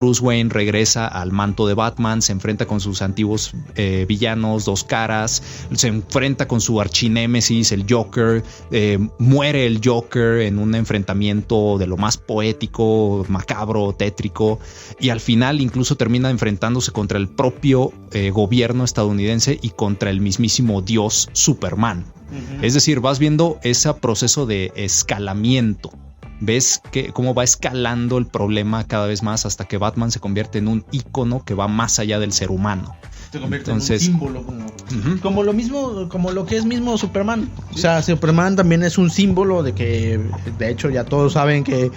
Bruce Wayne regresa al manto de Batman, se enfrenta con sus antiguos villanos, Dos Caras, se enfrenta con su archinémesis, el Joker, muere el Joker en un enfrentamiento de lo más poético, macabro, tétrico, y al final incluso termina enfrentándose contra el propio gobierno estadounidense y contra el mismísimo dios Superman. Es decir, vas viendo ese proceso de escalamiento. Ves cómo va escalando el problema cada vez más hasta que Batman se convierte en un ícono que va más allá del ser humano. Se convierte en un símbolo, como lo mismo, como lo que es mismo Superman. O sea, Superman también es un símbolo de que, de hecho, ya todos saben que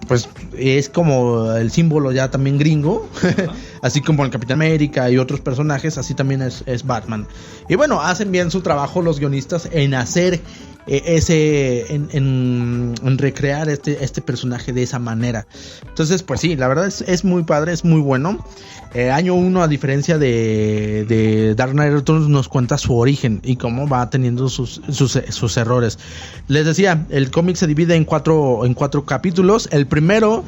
pues es como el símbolo ya también gringo. Así como el Capitán América y otros personajes, así también es Batman. Y bueno, hacen bien su trabajo los guionistas en hacer en recrear este personaje de esa manera. Entonces, pues sí, la verdad es muy padre, es muy bueno. Año 1, a diferencia de Dark Knight Returns, nos cuenta su origen y cómo va teniendo sus errores. Les decía, el cómic se divide en cuatro capítulos. El primero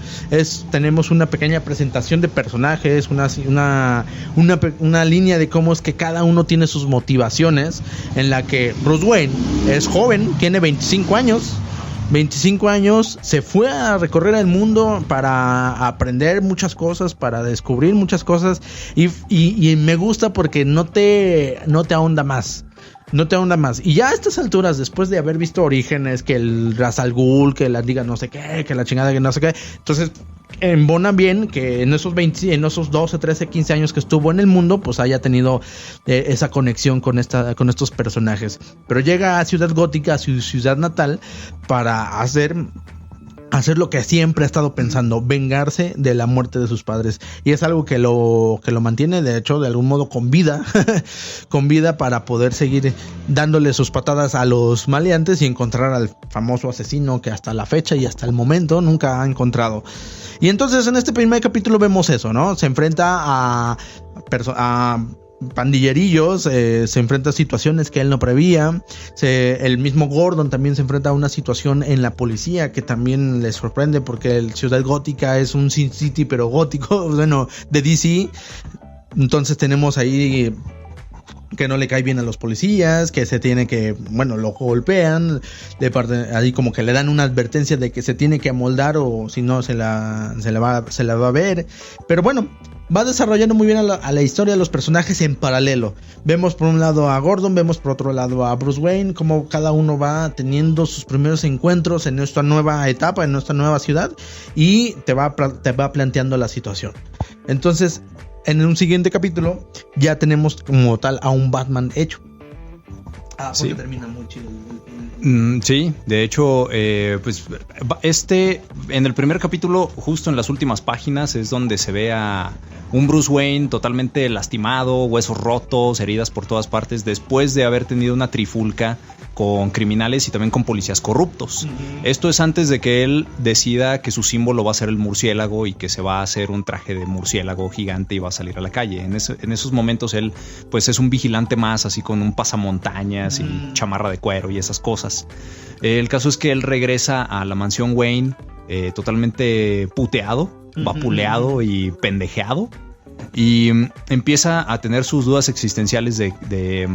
tenemos una pequeña presentación de personajes, una línea de cómo es que cada uno tiene sus motivaciones, en la que Bruce Wayne es joven, tiene 25 años, se fue a recorrer el mundo para aprender muchas cosas, para descubrir muchas cosas, y me gusta porque no te ahonda más. Y ya a estas alturas, después de haber visto Orígenes, que el Ra's al Ghul, que la diga no sé qué, que la chingada que no sé qué, entonces embona bien que en esos 12, 13, 15 años que estuvo en el mundo, pues haya tenido esa conexión con estos personajes. Pero llega a Ciudad Gótica, a su ciudad natal, para hacer lo que siempre ha estado pensando, vengarse de la muerte de sus padres. Y es algo que lo mantiene, de hecho, de algún modo con vida, para poder seguir dándole sus patadas a los maleantes y encontrar al famoso asesino que hasta la fecha y hasta el momento nunca ha encontrado. Y entonces en este primer capítulo vemos eso, ¿no? Se enfrenta a pandillerillos, se enfrenta a situaciones que él no prevía. El mismo Gordon también se enfrenta a una situación en la policía que también le sorprende, porque el Ciudad Gótica es un Sin City pero gótico, bueno, de DC. Entonces tenemos ahí que no le cae bien a los policías, que se tiene que, bueno, lo golpean, ahí como que le dan una advertencia de que se tiene que amoldar o si no se la va a ver. Pero bueno, va desarrollando muy bien a la historia de los personajes en paralelo. Vemos por un lado a Gordon, vemos por otro lado a Bruce Wayne, como cada uno va teniendo sus primeros encuentros en esta nueva etapa, en esta nueva ciudad, y te va planteando la situación. Entonces, en un siguiente capítulo ya tenemos como tal a un Batman hecho. Sí. Porque termina muy chido. Sí, de hecho, pues en el primer capítulo, justo en las últimas páginas, es donde se ve a un Bruce Wayne totalmente lastimado, huesos rotos, heridas por todas partes, después de haber tenido una trifulca con criminales y también con policías corruptos. Esto es antes de que él decida que su símbolo va a ser el murciélago y que se va a hacer un traje de murciélago gigante y va a salir a la calle. En esos momentos él pues es un vigilante más, así con un pasamontañas y chamarra de cuero y esas cosas. El caso es que él regresa a la mansión Wayne totalmente puteado, vapuleado y pendejeado, y empieza a tener sus dudas existenciales de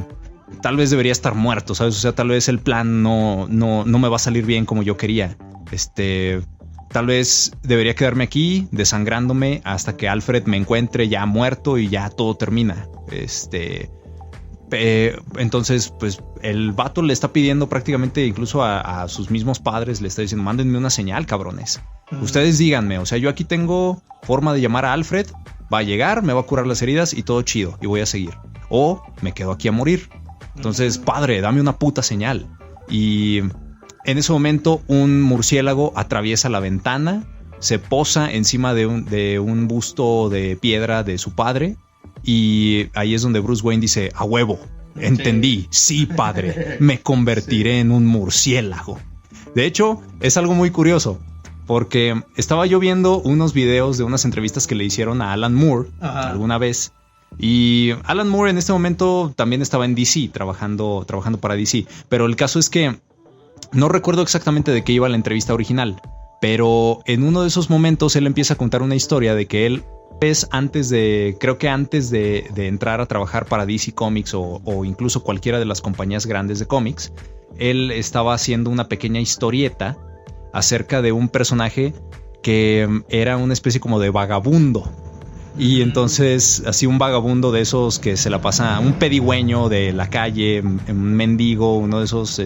tal vez debería estar muerto, ¿sabes? O sea, tal vez el plan no me va a salir bien como yo quería. Tal vez debería quedarme aquí desangrándome hasta que Alfred me encuentre ya muerto y ya todo termina. Entonces, pues el vato le está pidiendo prácticamente incluso a sus mismos padres, le está diciendo, mándenme una señal, cabrones. Ustedes díganme, o sea, yo aquí tengo forma de llamar a Alfred, va a llegar, me va a curar las heridas y todo chido, y voy a seguir. O me quedo aquí a morir. Entonces, padre, dame una puta señal. Y en ese momento un murciélago atraviesa la ventana, se posa encima de un busto de piedra de su padre, y ahí es donde Bruce Wayne dice, a huevo, entendí, sí padre, me convertiré en un murciélago. De hecho, es algo muy curioso, porque estaba yo viendo unos videos de unas entrevistas que le hicieron a Alan Moore alguna vez. Y Alan Moore en este momento también estaba en DC, trabajando para DC. Pero el caso es que no recuerdo exactamente de qué iba la entrevista original, Pero en uno de esos momentos él empieza a contar una historia de que él antes de entrar a trabajar para DC Comics o incluso cualquiera de las compañías grandes de cómics, él estaba haciendo una pequeña historieta acerca de un personaje que era una especie como de vagabundo. Y entonces, así un vagabundo de esos que se la pasa, un pedigüeño de la calle, un mendigo, uno de esos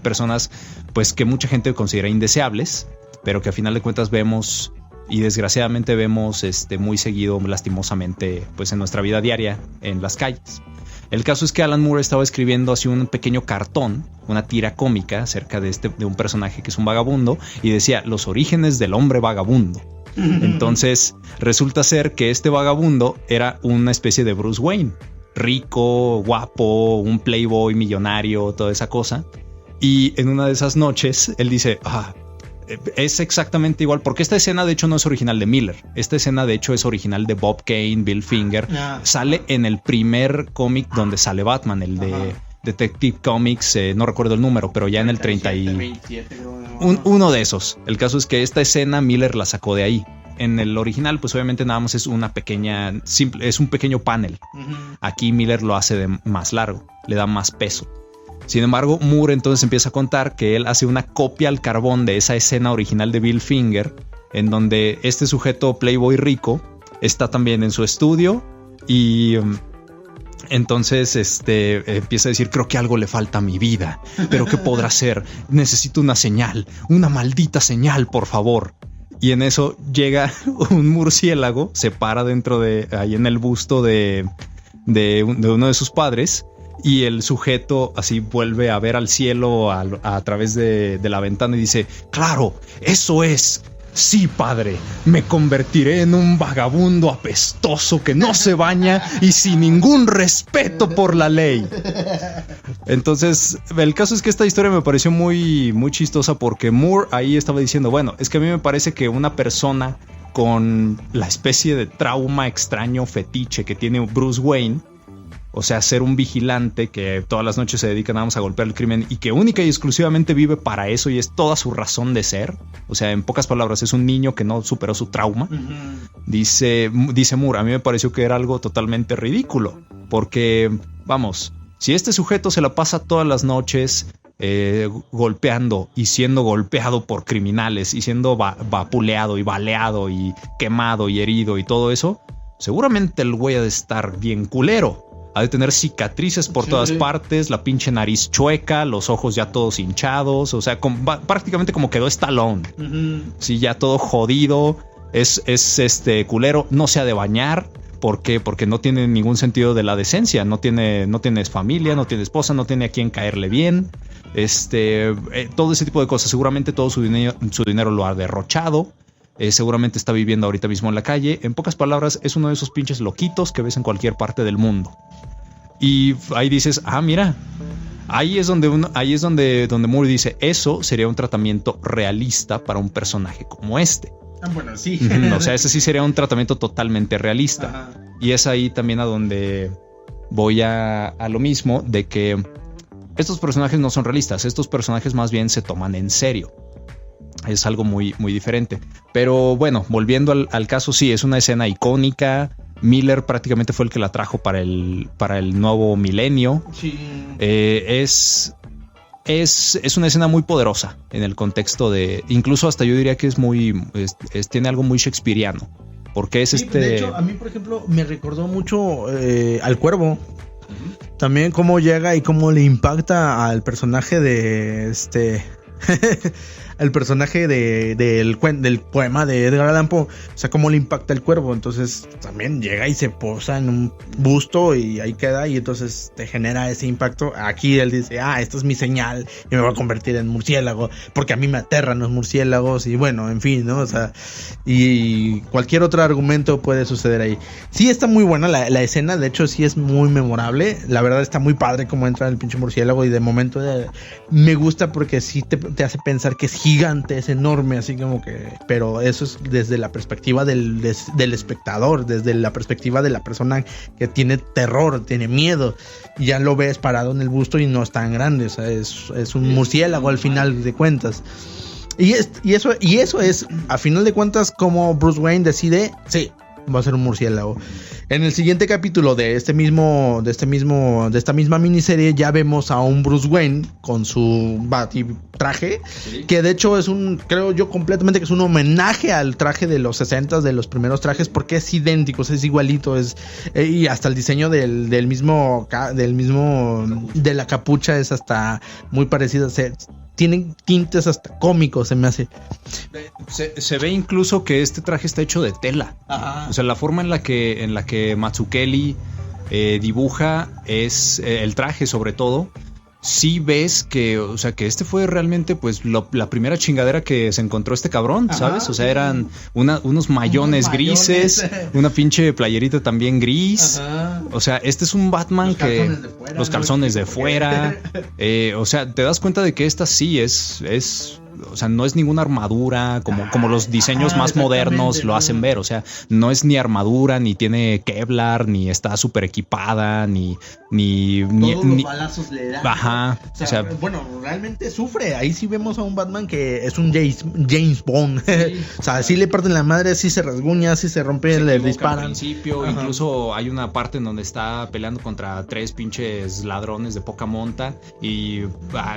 personas pues que mucha gente considera indeseables, pero que a final de cuentas vemos y desgraciadamente vemos muy seguido, lastimosamente, pues en nuestra vida diaria en las calles. El caso es que Alan Moore estaba escribiendo así un pequeño cartón, una tira cómica acerca de un personaje que es un vagabundo, y decía los orígenes del hombre vagabundo. Entonces resulta ser que este vagabundo era una especie de Bruce Wayne, rico, guapo, un playboy millonario, toda esa cosa. Y en una de esas noches él dice, es exactamente igual, porque esta escena de hecho no es original de Miller. Esta escena de hecho es original de Bob Kane, Bill Finger. Sale en el primer cómic donde sale Batman, el de Detective Comics, no recuerdo el número, pero ya en el 27, uno de esos. El caso es que esta escena Miller la sacó de ahí. En el original pues obviamente nada más es una pequeña, es un pequeño panel. Aquí Miller lo hace de más largo, le da más peso. Sin embargo, Moore entonces empieza a contar que él hace una copia al carbón de esa escena original de Bill Finger, en donde este sujeto playboy rico está también en su estudio y entonces empieza a decir, creo que algo le falta a mi vida, pero ¿qué podrá ser? Necesito una señal, una maldita señal, por favor. Y en eso llega un murciélago, se para dentro de ahí en el busto de uno de sus padres. Y el sujeto así vuelve a ver al cielo a través de la ventana y dice, claro, eso es. Sí, padre, me convertiré en un vagabundo apestoso que no se baña y sin ningún respeto por la ley. Entonces, el caso es que esta historia me pareció muy, muy chistosa porque Moore ahí estaba diciendo, bueno, es que a mí me parece que una persona con la especie de trauma extraño fetiche que tiene Bruce Wayne, o sea, ser un vigilante que todas las noches se dedica nada más a golpear el crimen y que única y exclusivamente vive para eso y es toda su razón de ser. O sea, en pocas palabras, es un niño que no superó su trauma. Dice Moore, a mí me pareció que era algo totalmente ridículo. Porque, vamos, si este sujeto se la pasa todas las noches golpeando y siendo golpeado por criminales y siendo vapuleado y baleado y quemado y herido y todo eso, seguramente el güey ha de estar bien culero. Ha de tener cicatrices por todas partes, la pinche nariz chueca, los ojos ya todos hinchados, o sea, prácticamente como quedó Stallone. Sí, ya todo jodido, es culero, no se ha de bañar. ¿Por qué? Porque no tiene ningún sentido de la decencia, no tiene familia, no tiene esposa, no tiene a quien caerle bien. Todo ese tipo de cosas, seguramente todo su dinero lo ha derrochado. Seguramente está viviendo ahorita mismo en la calle. En pocas palabras, es uno de esos pinches loquitos que ves en cualquier parte del mundo. Y ahí dices, mira, ahí es donde Moore dice, eso sería un tratamiento realista para un personaje como este. Bueno, sí. O sea, ese sí sería un tratamiento totalmente realista. Ajá. Y es ahí también a donde voy a lo mismo, de que estos personajes no son realistas. Estos personajes más bien se toman en serio. Es algo muy, muy diferente. Pero bueno, volviendo al caso, sí, es una escena icónica. Miller prácticamente fue el que la trajo para el nuevo milenio. Sí. Es una escena muy poderosa en el contexto de... Incluso hasta yo diría que es muy... tiene algo muy shakespeariano. Porque es De hecho, a mí, por ejemplo, me recordó mucho al Cuervo. También cómo llega y cómo le impacta al personaje de el personaje del poema de Edgar Allan Poe, o sea, cómo le impacta el cuervo. Entonces también llega y se posa en un busto y ahí queda, y entonces te genera ese impacto. Aquí él dice, esta es mi señal y me voy a convertir en murciélago porque a mí me aterran los murciélagos, y bueno, en fin, ¿no? O sea, y cualquier otro argumento puede suceder ahí. Sí, está muy buena la escena, de hecho sí es muy memorable. La verdad está muy padre cómo entra el pinche murciélago, y de momento me gusta porque sí te hace pensar que es gigante, es enorme, así como que... Pero eso es desde la perspectiva del espectador, desde la perspectiva de la persona que tiene terror, tiene miedo. Y ya lo ves parado en el busto y no es tan grande, o sea, es un murciélago al final de cuentas. Y eso es, a final de cuentas, como Bruce Wayne decide, sí, va a ser un murciélago. En el siguiente capítulo de esta misma miniserie ya vemos a un Bruce Wayne con su batitraje, sí, que de hecho creo yo completamente que es un homenaje al traje de los 60s, de los primeros trajes, porque es idéntico, es igualito, y hasta el diseño del mismo de la capucha es hasta muy parecido. Tienen tintes hasta cómicos, se me hace. Se ve incluso que este traje está hecho de tela. Ajá. O sea, la forma en la que Mazzucchelli dibuja es el traje, sobre todo. Sí ves que, o sea, que este fue realmente pues la primera chingadera que se encontró este cabrón, ¿sabes? Ajá, o sea, eran unos mayones grises, una pinche playerita también gris. Ajá. O sea, este es un Batman los calzones de fuera. O sea, te das cuenta de que esta sí es o sea, no es ninguna armadura como los diseños más modernos lo hacen ver. O sea, no es ni armadura, ni tiene Kevlar, ni está súper equipada, ni los balazos le dan. Ajá. O sea, bueno, realmente sufre. Ahí sí vemos a un Batman que es un James Bond. Sí, o sea, sí le parten la madre, sí se rasguña, sí se rompe, le disparan. Al principio, ajá, incluso hay una parte en donde está peleando contra 3 pinches ladrones de poca monta y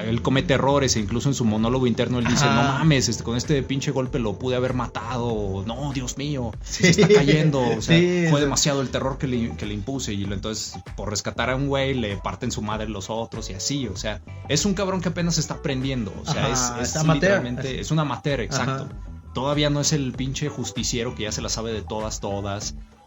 él comete errores, e incluso en su monólogo interno él dice, no mames, con este pinche golpe lo pude haber matado, no, Dios mío, se está cayendo, o sea, fue demasiado el terror que le impuse, y entonces por rescatar a un güey le parten su madre los otros y así, o sea, es un cabrón que apenas está aprendiendo, o sea, es literalmente, es un amateur, exacto. Ajá. Todavía no es el pinche justiciero que ya se la sabe de todas,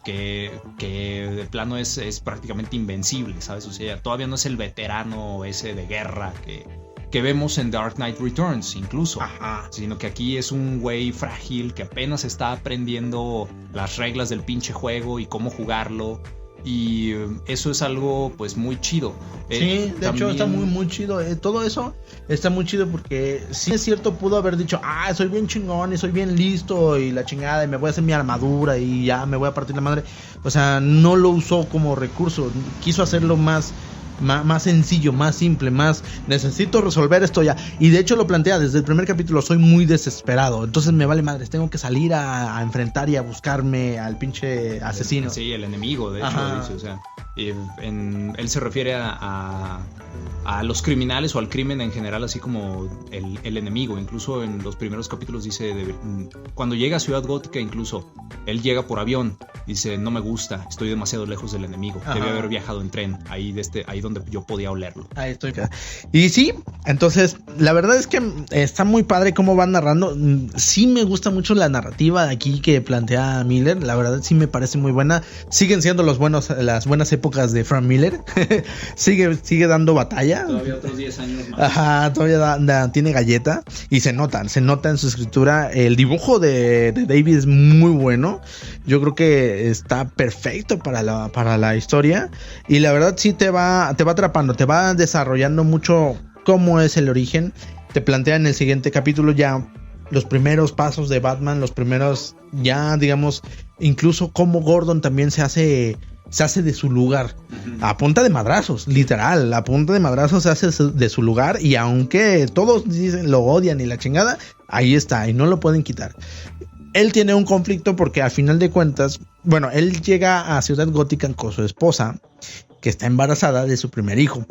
que de plano es prácticamente invencible, ¿sabes? O sea, todavía no es el veterano ese de guerra que vemos en Dark Knight Returns incluso. Ajá. Sino que aquí es un güey frágil que apenas está aprendiendo las reglas del pinche juego y cómo jugarlo. Y eso es algo pues muy chido. Sí, de hecho está muy chido. Todo eso está muy chido porque sí es cierto, pudo haber dicho, soy bien chingón y soy bien listo y la chingada y me voy a hacer mi armadura y ya me voy a partir la madre. O sea, no lo usó como recurso, quiso hacerlo más sencillo, más simple, más necesito resolver esto ya. Y de hecho lo plantea desde el primer capítulo, soy muy desesperado, entonces me vale madres, tengo que salir a enfrentar y a buscarme al pinche asesino. Sí, el enemigo, de hecho, dice, o sea, él se refiere a los criminales o al crimen en general, así como el enemigo. Incluso en los primeros capítulos dice, cuando llega a Ciudad Gótica, incluso él llega por avión, dice, no me gusta, estoy demasiado lejos del enemigo. Ajá. Debe haber viajado en tren, ahí donde yo podía olerlo. Ahí estoy. Y sí, entonces la verdad es que está muy padre cómo van narrando. Sí me gusta mucho la narrativa aquí que plantea Miller, la verdad sí me parece muy buena. Siguen siendo las buenas épocas de Frank Miller. sigue dando batalla. Todavía otros 10 años más. Ajá, todavía tiene galleta y se nota en su escritura. El dibujo de David es muy bueno. Yo creo que está perfecto para la historia y la verdad sí te va atrapando, te va desarrollando mucho cómo es el origen. Te plantea en el siguiente capítulo ya los primeros pasos de Batman, los primeros ya digamos, incluso cómo Gordon también se hace de su lugar, a punta de madrazos, literal, a punta de madrazos se hace de su lugar, y aunque todos dicen lo odian y la chingada, ahí está y no lo pueden quitar. Él tiene un conflicto porque al final de cuentas, bueno, él llega a Ciudad Gótica con su esposa, que está embarazada de su primer hijo.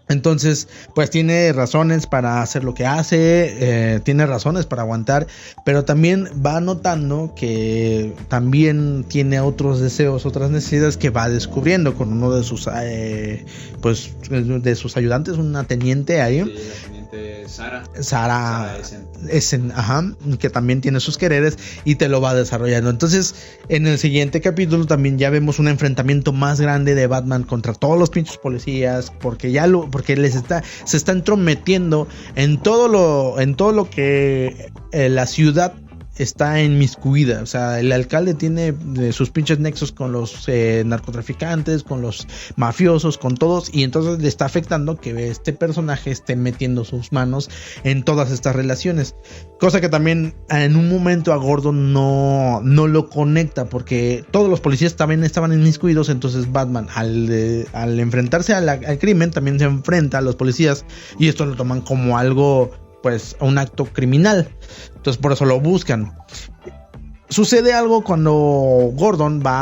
Entonces, pues tiene razones para hacer lo que hace, tiene razones para aguantar, pero también va notando que también tiene otros deseos, otras necesidades que va descubriendo con uno de sus, de sus ayudantes, una teniente ahí. Sí, la teniente Sara Essen, ajá, que también tiene sus quereres y te lo va desarrollando. Entonces, en el siguiente capítulo también ya vemos un enfrentamiento más grande de Batman contra todos los pinches policías, porque se está entrometiendo en todo lo que la ciudad está inmiscuida. O sea, el alcalde tiene sus pinches nexos con los narcotraficantes, con los mafiosos, con todos, y entonces le está afectando que este personaje esté metiendo sus manos en todas estas relaciones, cosa que también en un momento a Gordon no lo conecta, porque todos los policías también estaban inmiscuidos. Entonces Batman al enfrentarse al crimen también se enfrenta a los policías, y esto lo toman como algo pues un acto criminal. Entonces por eso lo buscan. Sucede algo cuando Gordon va